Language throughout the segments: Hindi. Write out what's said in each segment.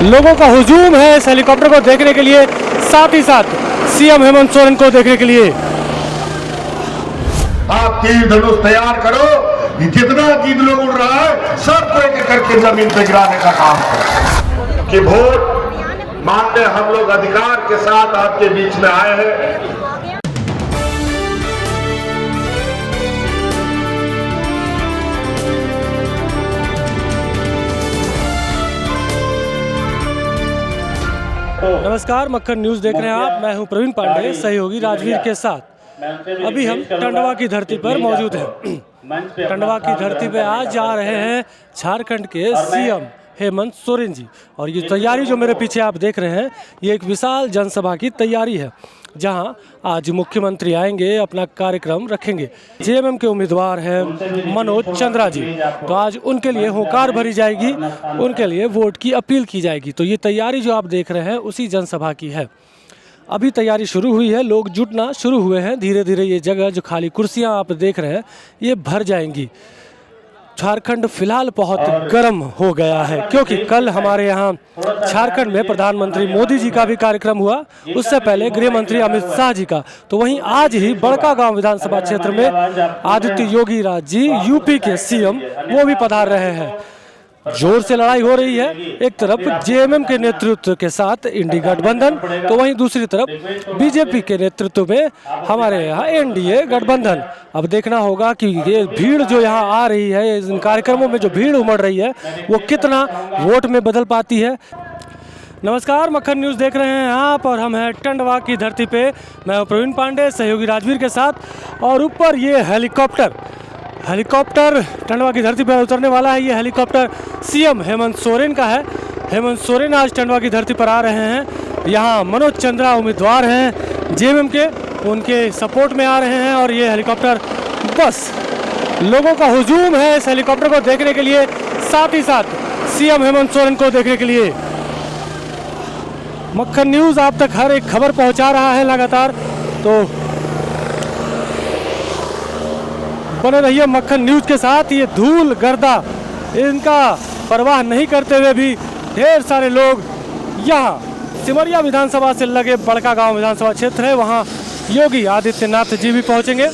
लोगों का हुजूम है इस हेलीकॉप्टर को देखने के लिए, साथ ही साथ सीएम हेमंत सोरेन को देखने के लिए। आप तीर धनुष तैयार करो, जितना गिद्ध लोग उड़ रहा है सबको एक करके जमीन पे गिराने का काम करो कि वोट मांगने हम लोग अधिकार के साथ आपके बीच में आए हैं। नमस्कार, मक्खन न्यूज़ देख रहे हैं आप। मैं हूं प्रवीण पांडे, सहयोगी राजवीर के साथ। अभी हम टंडवा की धरती पर मौजूद हैं। टंडवा की धरती पे आज जा रहे हैं झारखंड के सीएम हेमंत सोरेन जी। और ये तैयारी जो मेरे पीछे आप देख रहे हैं, ये एक विशाल जनसभा की तैयारी है, जहां आज मुख्यमंत्री आएंगे, अपना कार्यक्रम रखेंगे। जेएमएम के उम्मीदवार हैं मनोज चंद्रा जी, तो आज उनके लिए होकार भरी जाएगी, उनके लिए वोट की अपील की जाएगी। तो ये तैयारी जो आप देख रहे हैं उसी जनसभा की है। अभी तैयारी शुरू हुई है, लोग जुटना शुरू हुए हैं। धीरे धीरे ये जगह जो खाली कुर्सियां आप देख रहे हैं ये भर जाएंगी। झारखंड फिलहाल बहुत गर्म हो गया है, क्योंकि कल हमारे यहाँ झारखंड में प्रधानमंत्री मोदी जी का भी कार्यक्रम हुआ, उससे पहले गृह मंत्री अमित शाह जी का। तो वहीं आज ही बड़कागांव विधानसभा क्षेत्र में आदित्य योगी राज जी, यूपी के सीएम, वो भी पधार रहे हैं। जोर से लड़ाई हो रही है, एक तरफ जेएमएम के नेतृत्व के साथ इंडी गठबंधन, तो वहीं दूसरी तरफ बीजेपी के नेतृत्व में हमारे यहाँ एनडीए गठबंधन। अब देखना होगा कि ये भीड़ जो यहाँ आ रही है, इन कार्यक्रमों में जो भीड़ उमड़ रही है, वो कितना वोट में बदल पाती है। नमस्कार, मक्खन न्यूज़ देख रहे हैं आप और हम हैं टंडवा की धरती पे। मैं प्रवीण पांडे, सहयोगी राजवीर के साथ। और ऊपर ये हेलीकॉप्टर टंडवा की धरती पर उतरने वाला है। ये हेलीकॉप्टर सीएम हेमंत सोरेन का है। हेमंत सोरेन आज टंडवा की धरती पर आ रहे हैं। यहाँ मनोज चंद्रा उम्मीदवार हैं जेएमएम के, उनके सपोर्ट में आ रहे हैं। और ये हेलीकॉप्टर, बस लोगों का हुजूम है इस हेलीकॉप्टर को देखने के लिए, साथ ही साथ सीएम हेमंत सोरेन को देखने के लिए। मक्खन न्यूज़ आप तक हर एक खबर पहुँचा रहा है लगातार, तो बने रहिए मक्खन न्यूज़ के साथ। ये धूल गर्दा इनका परवाह नहीं करते हुए भी ढेर सारे लोग यहाँ सिमरिया विधानसभा से लगे बड़कागांव विधानसभा क्षेत्र है, वहाँ योगी आदित्यनाथ जी भी पहुँचेंगे।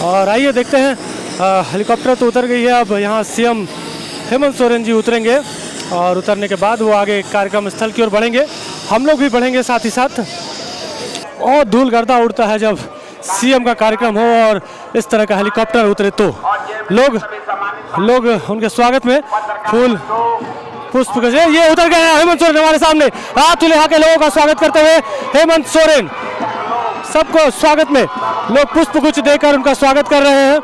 और आइए देखते हैं, हेलीकॉप्टर तो उतर गई है, अब यहाँ सीएम हेमंत सोरेन जी उतरेंगे और उतरने के बाद वो आगे कार्यक्रम स्थल की ओर बढ़ेंगे। हम लोग भी बढ़ेंगे साथ ही साथ। और धूल गर्दा उड़ता है जब सीएम का कार्यक्रम हो और इस तरह का हेलीकॉप्टर उतरे, तो लोग उनके स्वागत में फूल पुष्प ये उतर गए हैं। हेमंत सोरेन हमारे सामने हाथ उठा के लोगों का स्वागत करते हुए हेमंत सोरेन, सबको स्वागत में लोग पुष्प गुच्छ देकर उनका स्वागत कर रहे हैं।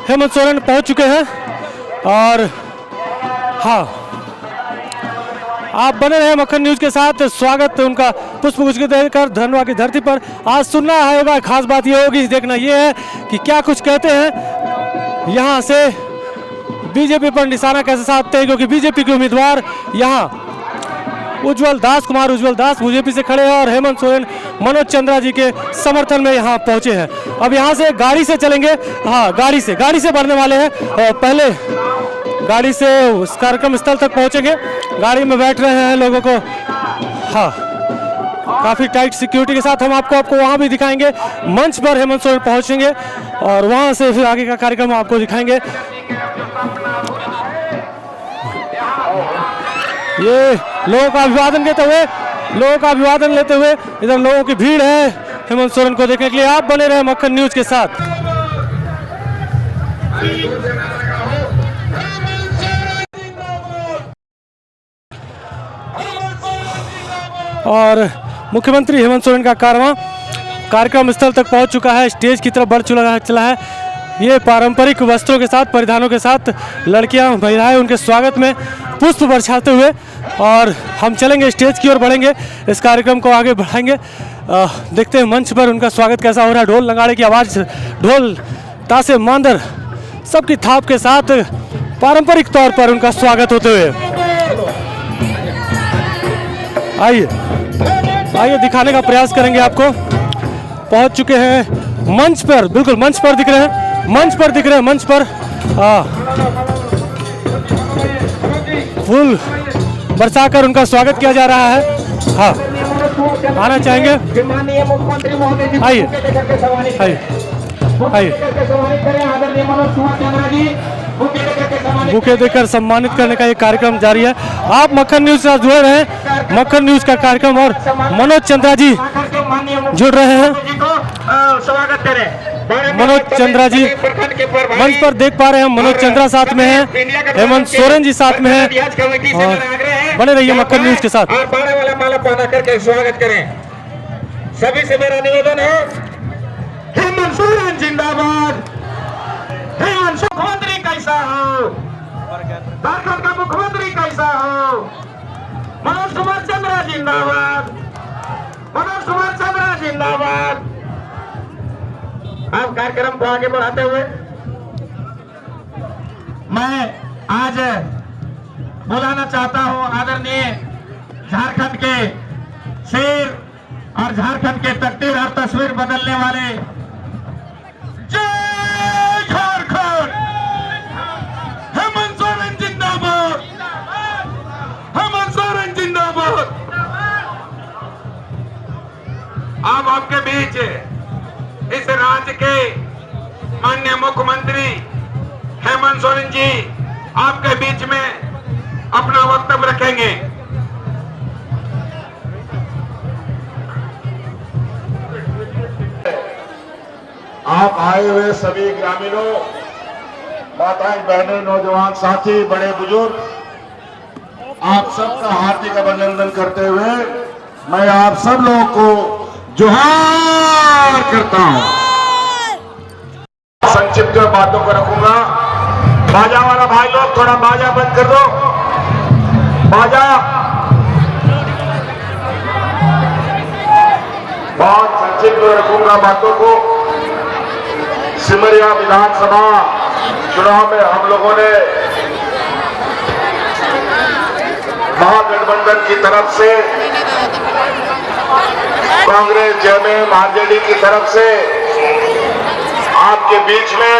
हेमंत सोरेन पहुंच चुके हैं और हाँ, आप बने रहे मक्खन न्यूज़ के साथ। स्वागत उनका पुष्पगुच्छ देकर धनवा की धरती पर। आज सुनना होगा, खास बात ये होगी, देखना ये है कि क्या कुछ कहते हैं यहाँ से बीजेपी पर निशाना कैसे साधते हैं, क्योंकि बीजेपी के उम्मीदवार यहाँ उज्जवल दास बीजेपी से खड़े हैं और हेमंत सोरेन मनोज चंद्रा जी के समर्थन में यहाँ पहुँचे हैं। अब यहाँ से गाड़ी से चलेंगे, हाँ गाड़ी से बढ़ने वाले हैं और पहले गाड़ी से उस कार्यक्रम स्थल तक पहुंचेंगे। गाड़ी में बैठ रहे हैं लोगों को, हाँ काफ़ी टाइट सिक्योरिटी के साथ हम आपको वहाँ भी दिखाएंगे। मंच पर हेमंत सोरेन पहुंचेंगे और वहाँ से फिर आगे का कार्यक्रम आपको दिखाएंगे। ये लोगों का अभिवादन लेते हुए इधर लोगों की भीड़ है हेमंत सोरेन को देखने के लिए। आप बने रहे मक्खन न्यूज़ के साथ। और मुख्यमंत्री हेमंत सोरेन का कारवां कार्यक्रम स्थल तक पहुंच चुका है, स्टेज की तरफ बढ़ चला है। ये पारंपरिक वस्त्रों के साथ, परिधानों के साथ लड़कियां, महिलाएं उनके स्वागत में पुष्प बरसाते हुए, और हम चलेंगे स्टेज की ओर बढ़ेंगे, इस कार्यक्रम को आगे बढ़ाएंगे। देखते हैं मंच पर उनका स्वागत कैसा हो रहा है। ढोल नगाड़े की आवाज़, ढोल तासे मांदर सबकी थाप के साथ पारंपरिक तौर पर उनका स्वागत होते हुए आइए दिखाने का प्रयास करेंगे आपको। पहुंच चुके हैं मंच पर, बिल्कुल मंच पर दिख रहे हैं, मंच पर फुल बरसाकर उनका स्वागत किया जा रहा है। हाँ, आना चाहेंगे? माननीय मुख्यमंत्री महोदय जी आइए, आइए आइए। आदरणीय मनोज कुमार चंद्रा जी बुके देकर सम्मानित करने का ये कार्यक्रम जारी है। आप मक्खन न्यूज से जुड़े रहे हैं। मक्खन न्यूज का कार्यक्रम और मनोज चंद्रा जी जुड़ रहे हैं। स्वागत करें मनोज चंद्रा जी मंच पर देख पा रहे हैं। मनोज चंद्रा साथ में है, हेमंत सोरेन जी साथ में है। और बने रहिए मक्खन न्यूज के साथ। और बारह वाला माला पहना करके स्वागत करें। सभी से मेरा निवेदन है, हेमंत सोरेन जिंदाबाद। हेमंत मुख्यमंत्री कैसा हो, झारखंड का मुख्यमंत्री कैसा हो। मनोज कुमार चंद्रा जिंदाबाद, मनोज कुमार चंद्रा जिंदाबाद। आप कार्यक्रम को आगे बढ़ाते हुए मैं आज बुलाना चाहता हूं आदरणीय झारखंड के शेर और झारखंड के तकदीर और तस्वीर बदलने वाले जय झारखंड हेमंत सोरेन जिंदाबाद, हेमंत सोरेन जिंदाबाद। अब आपके बीच इस राज्य के माननीय मुख्यमंत्री हेमंत सोरेन जी आपके बीच में अपना वक्तव्य रखेंगे। आप आए हुए सभी ग्रामीणों, माताएं, बहनें, नौजवान साथी, बड़े बुजुर्ग, आप सबका हार्दिक अभिनंदन करते हुए मैं आप सब लोगों को जोहार करता हूं। संक्षिप्त में बातों को रखूंगा। बाजा वाला भाई लोग थोड़ा बाजा बंद कर दो। बाजा बहुत संक्षिप्त में रखूंगा बातों को। सिमरिया विधानसभा चुनाव में हम लोगों ने महागठबंधन की तरफ से, कांग्रेस, जेएमएम, आरजेडी की तरफ से आपके बीच में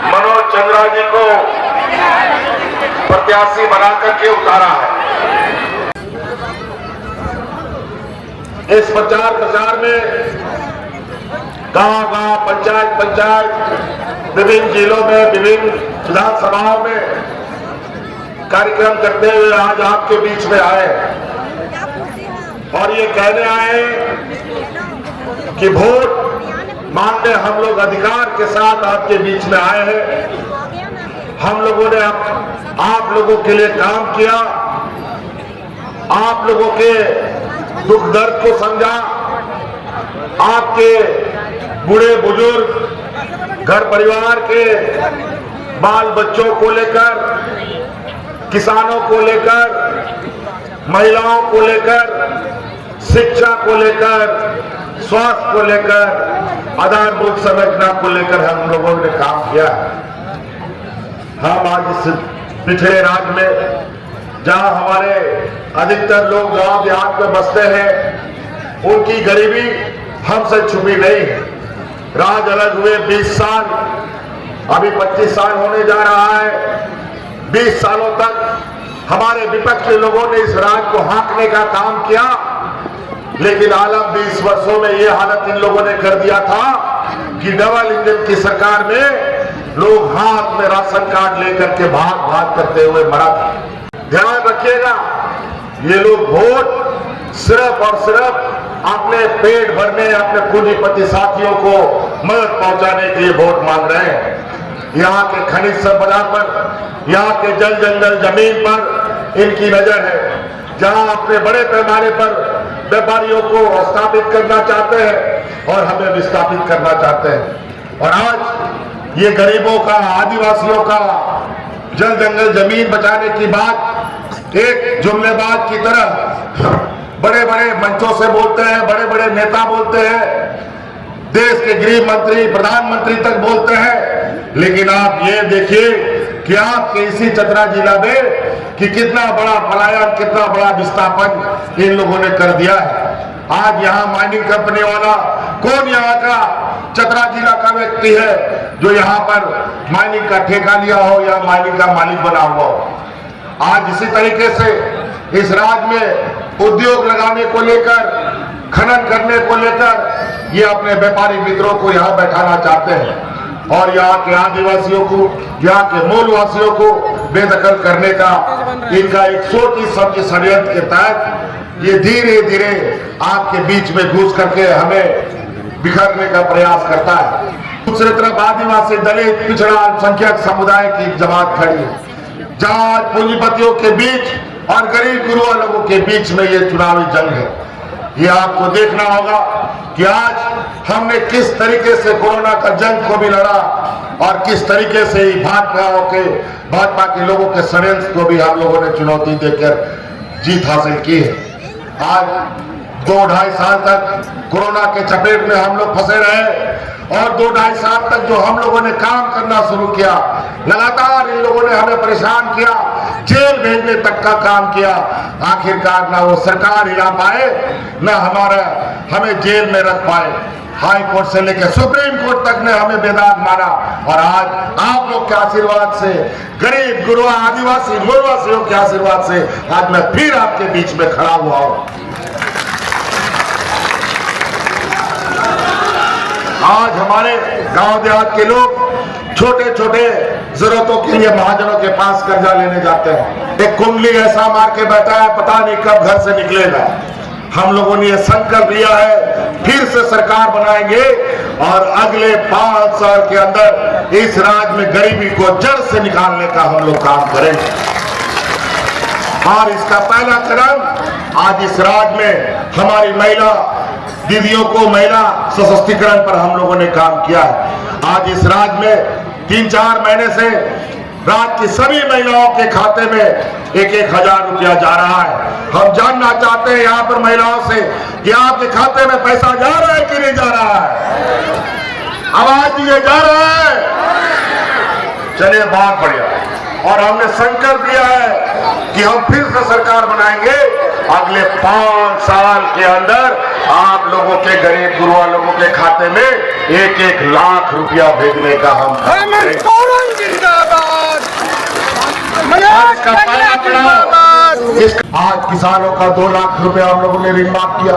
मनोज चंद्रा जी को प्रत्याशी बना करके उतारा है। इस प्रचार में गांव-गांव, पंचायत विभिन्न जिलों में, विभिन्न विधानसभाओं में कार्यक्रम करते हुए आज आपके बीच में आए और ये कहने आए कि वोट मांगने हम लोग अधिकार के साथ आपके बीच में आए हैं। हम लोगों ने आप लोगों के लिए काम किया, आप लोगों के दुख दर्द को समझा, आपके बूढ़े बुजुर्ग, घर परिवार के बाल बच्चों को लेकर, किसानों को लेकर, महिलाओं को लेकर, शिक्षा को लेकर, स्वास्थ्य को लेकर, आधारभूत संरचना को लेकर हम लोगों ने काम किया। हम आज इस पिछड़े राज्य में जहां हमारे अधिकतर लोग गांव देहात में बसते हैं, उनकी गरीबी हमसे छुपी नहीं है। राज अलग हुए 20 साल, अभी 25 साल होने जा रहा है। 20 सालों तक हमारे विपक्ष के लोगों ने इस राज्य को हाँकने का काम किया, लेकिन आलम 20 वर्षों में ये हालत इन लोगों ने कर दिया था कि डबल इंजन की सरकार में लोग हाथ में राशन कार्ड लेकर के भाग भाग करते हुए मरा था। ध्यान रखिएगा, ये लोग वोट सिर्फ और सिर्फ अपने पेट भरने, अपने पूंजीपति साथियों को मदद पहुंचाने के लिए वोट मांग रहे हैं। यहाँ के खनिज संपदा पर, यहाँ के जल जंगल जमीन पर इनकी नजर है। जहाँ अपने बड़े पैमाने पर व्यापारियों को स्थापित करना चाहते हैं और हमें विस्थापित करना चाहते हैं। और आज ये गरीबों का, आदिवासियों का जल जंगल जमीन बचाने की बात एक जुमलेबाज की तरह बड़े बड़े मंचों से बोलते हैं, बड़े बड़े नेता बोलते हैं, देश के गृह मंत्री, प्रधानमंत्री तक बोलते हैं, लेकिन आप ये देखिए कि आपके इसी चतरा जिला में कि कितना बड़ा पलायन, कितना बड़ा विस्थापन इन लोगों ने कर दिया है। आज यहाँ माइनिंग कंपनी वाला कौन यहाँ का चतरा जिला का व्यक्ति है जो यहाँ पर माइनिंग का ठेका लिया हो या माइनिंग का मालिक बना हुआ हो? आज इसी तरीके से इस राज्य में उद्योग लगाने को लेकर, खनन करने को लेकर ये अपने व्यापारी मित्रों को यहाँ बैठाना चाहते हैं और यहाँ के आदिवासियों को, यहाँ के मूलवासियों को बेदखल करने का इनका एक सोची समझी षड्यंत्र के तहत ये धीरे धीरे आपके बीच में घुस करके हमें बिखरने का प्रयास करता है। दूसरी तरफ आदिवासी, दलित, पिछड़ा, अल्पसंख्यक समुदाय की जमात खड़ी है, जहां पूंजीपतियों के बीच और गरीब गुरुआ लोगों के बीच में ये चुनावी जंग है। ये आपको देखना होगा कि आज हमने किस तरीके से कोरोना का जंग को भी लड़ा और किस तरीके से ही भाजपा के लोगों के षड्यंत्र को भी हम लोगों ने चुनौती देकर जीत हासिल की है। आज 2-2.5 साल तक कोरोना के चपेट में हम लोग फंसे रहे और 2-2.5 साल तक जो हम लोगों ने काम करना शुरू किया, लगातार इन लोगों ने हमें परेशान किया, जेल भेजने तक का काम किया। आखिरकार ना वो सरकार हिला पाए, ना हमें जेल में रख पाए। हाई कोर्ट से लेकर सुप्रीम कोर्ट तक ने हमें बेदाग माना और आज आप लोग के आशीर्वाद से, गरीब गुरुआ आदिवासी मूलवासियों के आशीर्वाद से आज मैं फिर आपके बीच में खड़ा हुआ हूं। आज हमारे गांव देहात के लोग छोटे छोटे जरूरतों के लिए महाजनों के पास कर्जा लेने जाते हैं। एक कुंडली ऐसा मार के बैठा है, पता नहीं कब घर से निकलेगा। हम लोगों ने ये संकल्प लिया है, फिर से सरकार बनाएंगे और अगले 5 साल के अंदर इस राज्य में गरीबी को जड़ से निकालने का हम लोग काम करेंगे। और इसका पहला कदम आज इस राज्य में हमारी महिला दीदियों को महिला सशक्तिकरण पर हम लोगों ने काम किया है। आज इस राज्य में 3-4 महीने से राज्य की सभी महिलाओं के खाते में 1-1 हजार रुपया जा रहा है। हम जानना चाहते हैं यहाँ पर महिलाओं से कि आपके खाते में पैसा जा रहा है कि नहीं जा रहा है? आवाज दिए, जा रहा है? चलिए, बहुत बढ़िया। और हमने संकल्प लिया है कि हम फिर से सरकार बनाएंगे, अगले 5 साल के अंदर आप लोगों के गरीब गुरुआ लोगों के खाते में 1-1 लाख रुपया भेजने का हम आज किसानों का 2 लाख रुपया हम लोगों ने ऋण माफ किया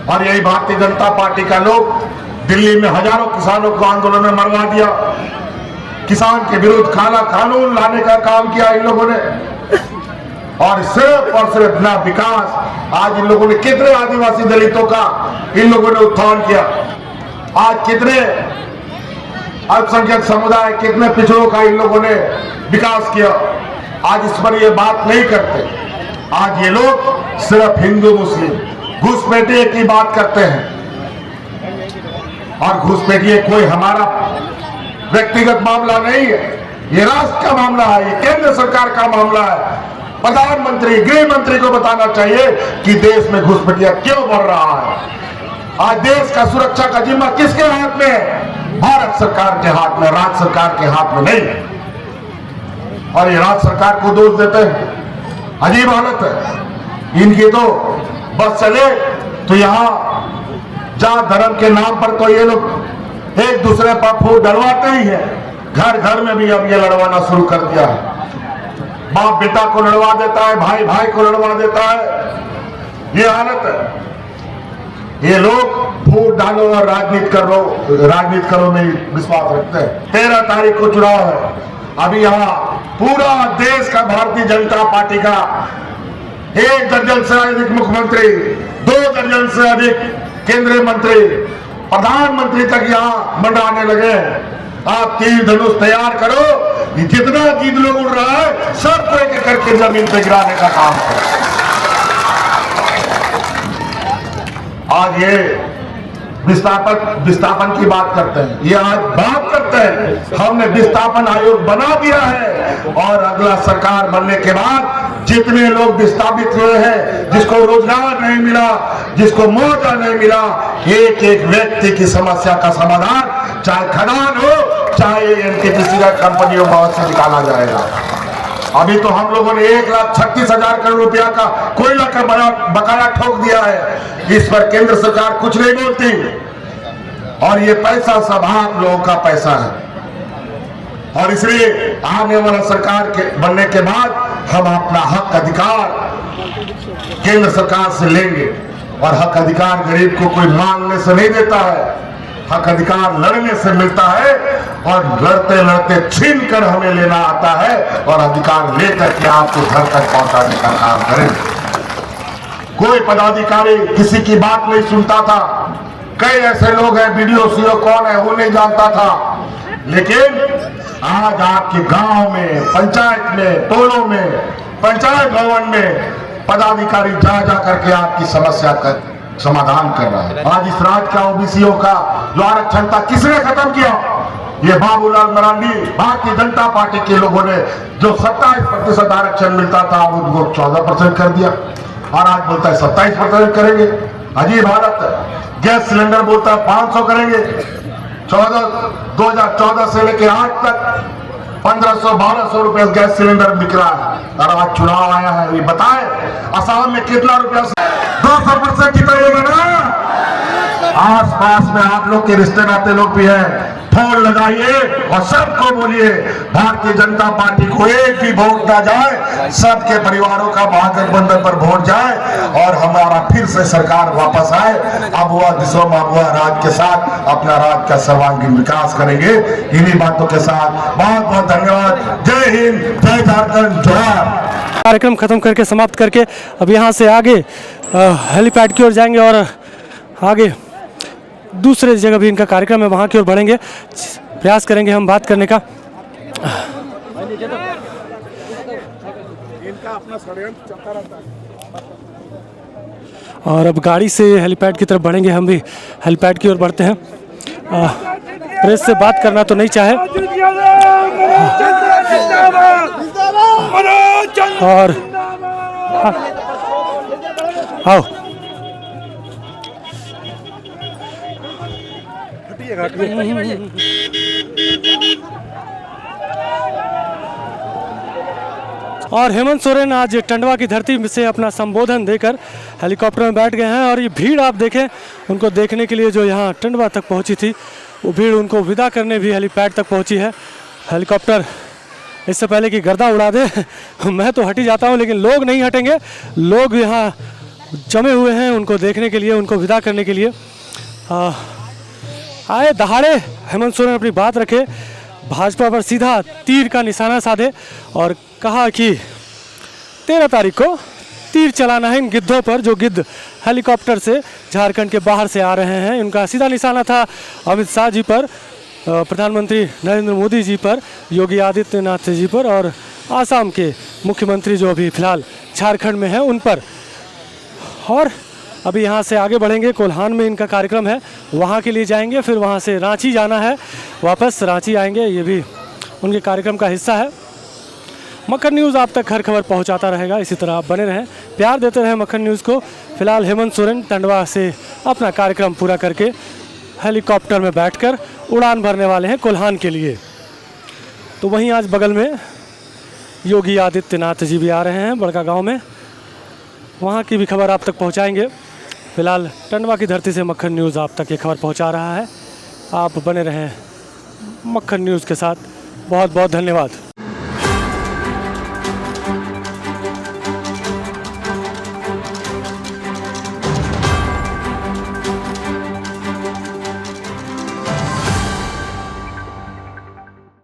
और यही भारतीय जनता पार्टी का लोग दिल्ली में हजारों किसानों को आंदोलन में मरवा दिया। किसान के विरुद्ध काला कानून लाने का काम किया इन लोगों ने और सिर्फ ना विकास। आज इन लोगों ने कितने आदिवासी दलितों का इन लोगों ने उत्थान किया, आज कितने अल्पसंख्यक समुदाय, कितने पिछड़ों का इन लोगों ने विकास किया। आज इस पर ये बात नहीं करते। आज ये लोग सिर्फ हिंदू मुस्लिम घुसपैठिए की बात करते हैं और घुसपैठिए कोई हमारा व्यक्तिगत मामला नहीं है, ये राष्ट्र का मामला है, ये केंद्र सरकार का मामला है। प्रधानमंत्री, गृह मंत्री को बताना चाहिए कि देश में घुसपैठिया क्यों बढ़ रहा है। आज देश का सुरक्षा का जिम्मा किसके हाथ में है? भारत सरकार के हाथ में, राज्य सरकार के हाथ में नहीं। और ये राज्य सरकार को दोष देते हैं। अजीब हालत है इनकी। तो बस चले तो यहाँ जात धर्म के नाम पर तो ये लोग एक दूसरे पर फूट डलवाते ही है। घर घर में भी अब ये लड़वाना शुरू कर दिया है। बाप बेटा को लड़वा देता है, भाई भाई को लड़वा देता है। ये हालत है। ये लोग फूट डालो और राजनीति करो में विश्वास रखते हैं। 13 तारीख को चुनाव है। अभी यहाँ पूरा देश का भारतीय जनता पार्टी का 1 दर्जन से अधिक मुख्यमंत्री, 2 दर्जन से अधिक केंद्रीय मंत्री, प्रधानमंत्री तक यहाँ मंडराने लगे हैं। आप तीर धनुष तैयार करो, जितना गीत लोग उड़ रहा है सबको एक करके जमीन पे गिराने का काम करो। आज ये विस्थापन की बात करते हैं, ये आज बात करते हैं। हमने विस्थापन आयोग बना दिया है और अगला सरकार बनने के बाद जितने लोग विस्थापित हुए हैं, जिसको रोजगार नहीं मिला, जिसको मुआवजा नहीं मिला, एक एक व्यक्ति की समस्या का समाधान, चाहे खदान हो चाहे एनटीपीसी कंपनियों से निकाला जाएगा। अभी तो हम लोगों ने 1,36,000 करोड़ रुपया का कोयला का बकाया ठोक दिया है। इस पर केंद्र सरकार कुछ नहीं बोलती और ये पैसा सब आप लोगों का पैसा है। और इसलिए आने वाला सरकार के बनने के बाद हम अपना हक अधिकार केंद्र सरकार से लेंगे। और हक अधिकार गरीब को कोई मांगने से नहीं देता है, हक अधिकार लड़ने से मिलता है, और लड़ते लड़ते छीन कर हमें लेना आता है, और अधिकार लेकर के आपको घर तक पहुंचाने का काम करेंगे। कोई पदाधिकारी किसी की बात नहीं सुनता था। कई ऐसे लोग हैं, बीडीओ सीओ कौन है वो नहीं जानता था, लेकिन आज आपके गांव में, पंचायत में, टोलों में, पंचायत भवन में पदाधिकारी जा जा करके आपकी समस्या का समाधान कर रहा है। आज इस राज्य का ओबीसीओ का जो आरक्षण था किसने खत्म किया? ये बाबूलाल मरांडी, भारतीय जनता पार्टी के लोगों ने जो 27% आरक्षण मिलता था उनको 14% कर दिया, और आज बोलता है 27% करेंगे। अजीब हालत है। गैस सिलेंडर बोलता है 500 करेंगे। 2014 से लेकर आज तक 1500-1200 रुपए गैस सिलेंडर बिक रहा है। और आज चुनाव आया है, ये बताए असम में कितना रुपया 200% की करेगा ना। आस पास में आप लोग के रिश्ते नाते लोग भी हैं, फोन लगाइए और सबको बोलिए भारतीय जनता पार्टी को एक भी वोट ना जाए, सबके परिवारों का महागठबंधन पर वोट जाए और हमारा फिर से सरकार वापस आए। अबुआ दिशोम अबुआ राज के साथ अपना राज्य का सर्वांगीण विकास करेंगे। इन्हीं बातों के साथ बहुत बहुत धन्यवाद। जय हिंद, जय झारखंड, जोहार। कार्यक्रम खत्म करके, समाप्त करके अब यहाँ से आगे हेलीपैड की ओर जाएंगे और आगे दूसरे जगह भी इनका कार्यक्रम है, वहाँ की ओर बढ़ेंगे। प्रयास करेंगे हम बात करने का। और अब गाड़ी से हेलीपैड की तरफ बढ़ेंगे, हम भी हेलीपैड की ओर बढ़ते हैं। प्रेस से बात करना तो नहीं चाहे, और आओ और हेमंत सोरेन आज टंडवा की धरती से अपना संबोधन देकर हेलीकॉप्टर में बैठ गए हैं। और ये भीड़ आप देखें, उनको देखने के लिए जो यहाँ टंडवा तक पहुँची थी, वो भीड़ उनको विदा करने भी हेलीपैड तक पहुँची है। हेलीकॉप्टर इससे पहले कि गर्दा उड़ा दे मैं तो हट ही जाता हूँ, लेकिन लोग नहीं हटेंगे। लोग यहाँ जमे हुए हैं उनको देखने के लिए, उनको विदा करने के लिए। आए दहाड़े हेमंत सोरेन अपनी बात रखे, भाजपा पर सीधा तीर का निशाना साधे और कहा कि 13 तारीख को तीर चलाना है इन गिद्धों पर, जो गिद्ध हेलीकॉप्टर से झारखंड के बाहर से आ रहे हैं। उनका सीधा निशाना था अमित शाह जी पर, प्रधानमंत्री नरेंद्र मोदी जी पर, योगी आदित्यनाथ जी पर, और आसाम के मुख्यमंत्री जो अभी फिलहाल झारखंड में हैं उन पर। और अभी यहाँ से आगे बढ़ेंगे, कोल्हान में इनका कार्यक्रम है, वहाँ के लिए जाएंगे, फिर वहाँ से रांची जाना है, वापस रांची आएंगे। ये भी उनके कार्यक्रम का हिस्सा है। मक्खन न्यूज़ आप तक हर खबर पहुँचाता रहेगा, इसी तरह आप बने रहें, प्यार देते रहें मक्खन न्यूज़ को। फिलहाल हेमंत सोरेन टंडवा से अपना कार्यक्रम पूरा करके हेलीकॉप्टर में बैठकर उड़ान भरने वाले हैं कोल्हान के लिए। तो वहीं आज बगल में योगी आदित्यनाथ जी भी आ रहे हैं बड़का गाँव में, वहाँ की भी खबर आप तक पहुँचाएँगे। फिलहाल टंडवा की धरती से मक्खन न्यूज़ आप तक ये खबर पहुँचा रहा है। आप बने रहें मक्खन न्यूज़ के साथ। बहुत बहुत धन्यवाद।